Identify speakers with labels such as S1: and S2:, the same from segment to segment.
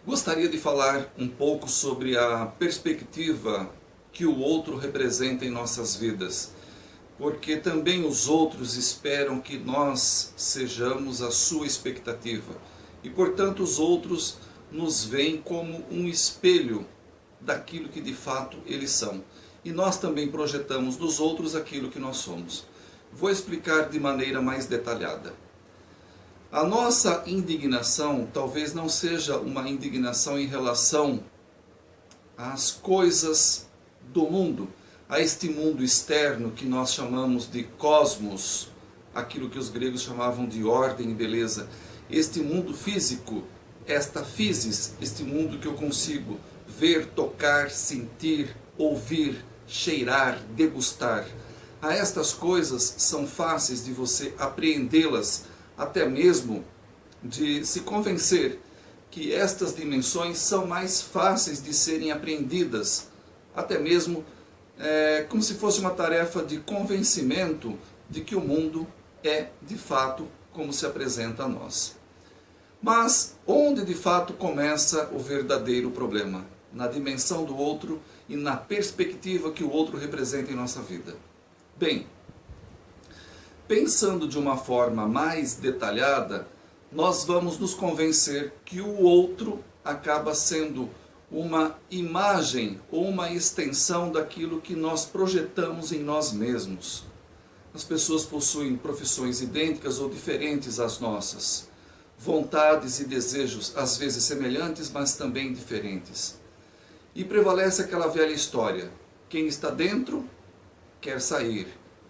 S1: Gostaria de falar um pouco sobre a perspectiva que o outro representa em nossas vidas, porque também os outros esperam que nós sejamos a sua expectativa e, portanto, os outros nos veem como um espelho daquilo que de fato eles são. E nós também projetamos nos outros aquilo que nós somos. Vou explicar de maneira mais detalhada. A nossa indignação talvez não seja uma indignação em relação às coisas do mundo, a este mundo externo que nós chamamos de cosmos, aquilo que os gregos chamavam de ordem e beleza. Este mundo físico, esta physis, este mundo que eu consigo ver, tocar, sentir, ouvir, cheirar, degustar. A estas coisas são fáceis de você apreendê-las, até mesmo de se convencer que estas dimensões são mais fáceis de serem apreendidas, até mesmo como se fosse uma tarefa de convencimento de que o mundo é de fato como se apresenta a nós. Mas onde de fato começa o verdadeiro problema? Na dimensão do outro e na perspectiva que o outro representa em nossa vida. Bem, pensando de uma forma mais detalhada, nós vamos nos convencer que o outro acaba sendo uma imagem ou uma extensão daquilo que nós projetamos em nós mesmos. As pessoas possuem profissões idênticas ou diferentes às nossas, vontades e desejos às vezes semelhantes, mas também diferentes. E prevalece aquela velha história: quem está dentro quer sair,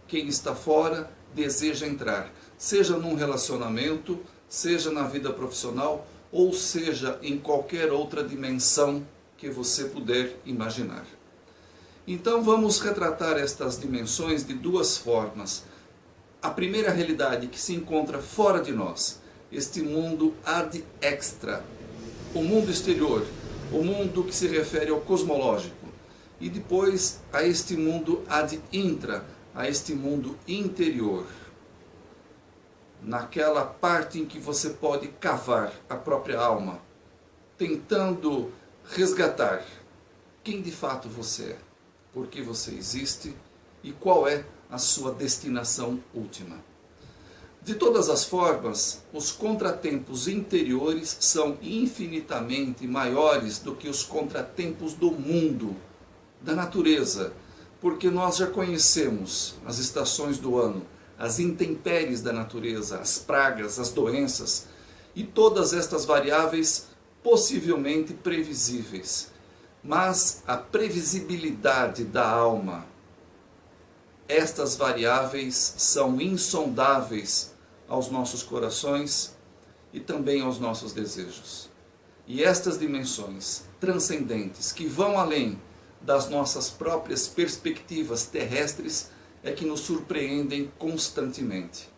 S1: quem está fora deseja entrar, seja num relacionamento, seja na vida profissional, ou seja em qualquer outra dimensão que você puder imaginar. Então vamos retratar estas dimensões de duas formas. A primeira realidade que se encontra fora de nós, este mundo ad extra, o mundo exterior, o mundo que se refere ao cosmológico, e depois a este mundo ad intra, a este mundo interior, naquela parte em que você pode cavar a própria alma, tentando resgatar quem de fato você é, por que você existe e qual é a sua destinação última. De todas as formas, os contratempos interiores são infinitamente maiores do que os contratempos do mundo, da natureza, porque nós já conhecemos as estações do ano, as intempéries da natureza, as pragas, as doenças e todas estas variáveis possivelmente previsíveis. Mas a previsibilidade da alma, estas variáveis são insondáveis aos nossos corações e também aos nossos desejos. E estas dimensões transcendentes que vão além das nossas próprias perspectivas terrestres é que nos surpreendem constantemente.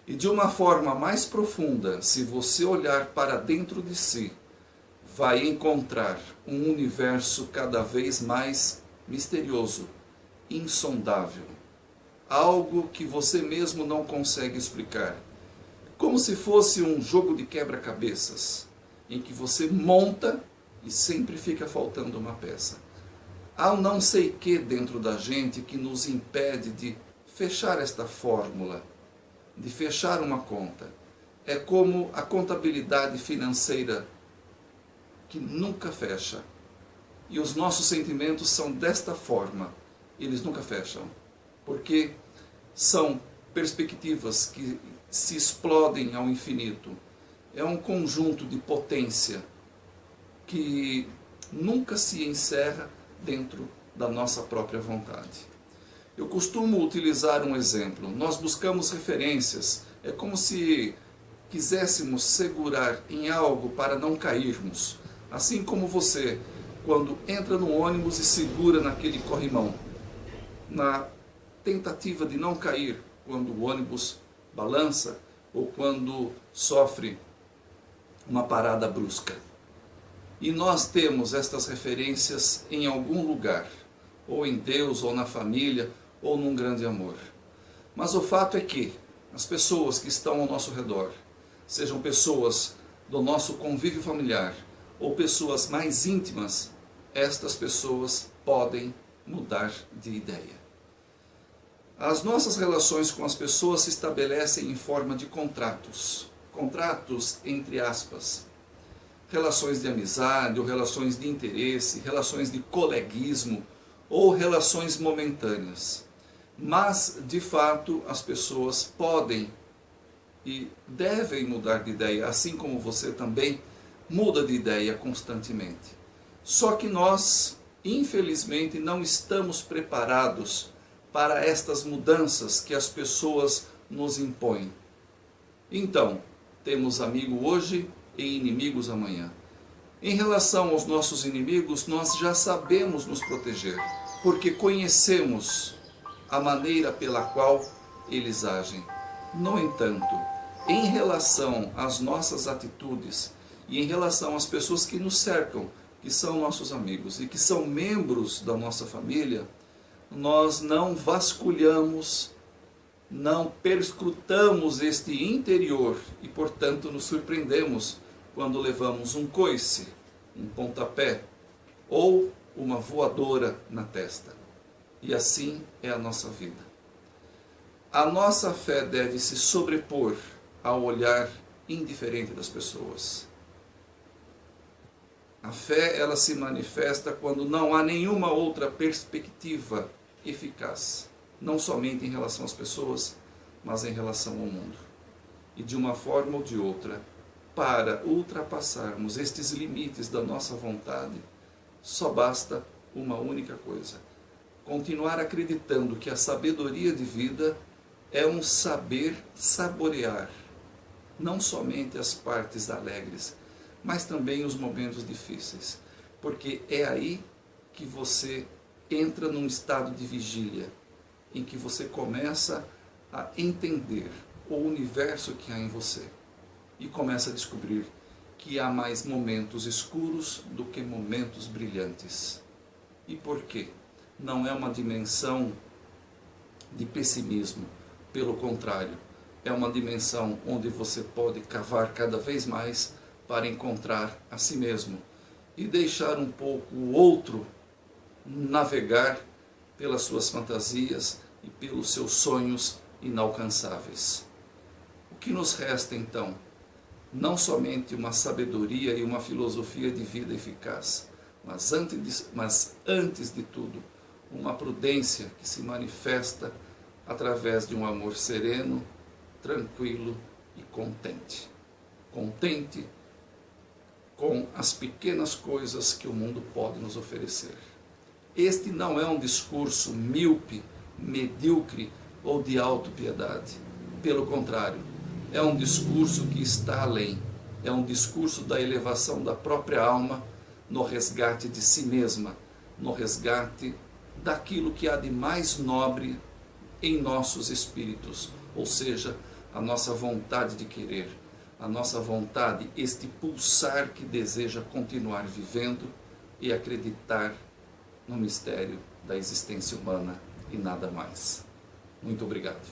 S1: E de uma forma mais profunda, se você olhar para dentro de si, vai encontrar um universo cada vez mais misterioso, insondável. Algo que você mesmo não consegue explicar. Como se fosse um jogo de quebra-cabeças, em que você monta e sempre fica faltando uma peça. Há um não sei que dentro da gente que nos impede de fechar esta fórmula, de fechar uma conta. É como a contabilidade financeira que nunca fecha. E os nossos sentimentos são desta forma, eles nunca fecham, porque são perspectivas que se explodem ao infinito. É um conjunto de potência que nunca se encerra dentro da nossa própria vontade. Eu costumo utilizar um exemplo. Nós buscamos referências. É como se quiséssemos segurar em algo para não cairmos. Assim como você, quando entra no ônibus e segura naquele corrimão, na tentativa de não cair quando o ônibus balança ou quando sofre uma parada brusca. E nós temos estas referências em algum lugar, ou em Deus, ou na família, ou num grande amor. Mas o fato é que as pessoas que estão ao nosso redor, sejam pessoas do nosso convívio familiar ou pessoas mais íntimas, estas pessoas podem mudar de ideia. As nossas relações com as pessoas se estabelecem em forma de contratos. Contratos entre aspas. Relações de amizade ou relações de interesse, relações de coleguismo ou relações momentâneas. Mas, de fato, as pessoas podem e devem mudar de ideia, assim como você também muda de ideia constantemente. Só que nós, infelizmente, não estamos preparados para estas mudanças que as pessoas nos impõem. Então, temos amigo hoje e inimigos amanhã. Em relação aos nossos inimigos, nós já sabemos nos proteger, porque conhecemos a maneira pela qual eles agem. No entanto, em relação às nossas atitudes e em relação às pessoas que nos cercam, que são nossos amigos e que são membros da nossa família, nós não vasculhamos, não perscrutamos este interior e, portanto, nos surpreendemos quando levamos um coice, um pontapé ou uma voadora na testa. E assim é a nossa vida. A nossa fé deve se sobrepor ao olhar indiferente das pessoas. A fé, ela se manifesta quando não há nenhuma outra perspectiva eficaz, não somente em relação às pessoas, mas em relação ao mundo. E de uma forma ou de outra, para ultrapassarmos estes limites da nossa vontade, só basta uma única coisa: continuar acreditando que a sabedoria de vida é um saber saborear, não somente as partes alegres, mas também os momentos difíceis, porque é aí que você entra num estado de vigília, em que você começa a entender o universo que há em você e começa a descobrir que há mais momentos escuros do que momentos brilhantes. E por quê? Não é uma dimensão de pessimismo, pelo contrário, é uma dimensão onde você pode cavar cada vez mais para encontrar a si mesmo e deixar um pouco o outro navegar pelas suas fantasias e pelos seus sonhos inalcançáveis. O que nos resta então? Não somente uma sabedoria e uma filosofia de vida eficaz, mas antes de tudo, uma prudência que se manifesta através de um amor sereno, tranquilo e contente. Contente com as pequenas coisas que o mundo pode nos oferecer. Este não é um discurso míope, medíocre ou de autopiedade. Pelo contrário, é um discurso que está além. É um discurso da elevação da própria alma no resgate de si mesma, no resgate daquilo que há de mais nobre em nossos espíritos, ou seja, a nossa vontade de querer, a nossa vontade, este pulsar que deseja continuar vivendo e acreditar no mistério da existência humana e nada mais. Muito obrigado.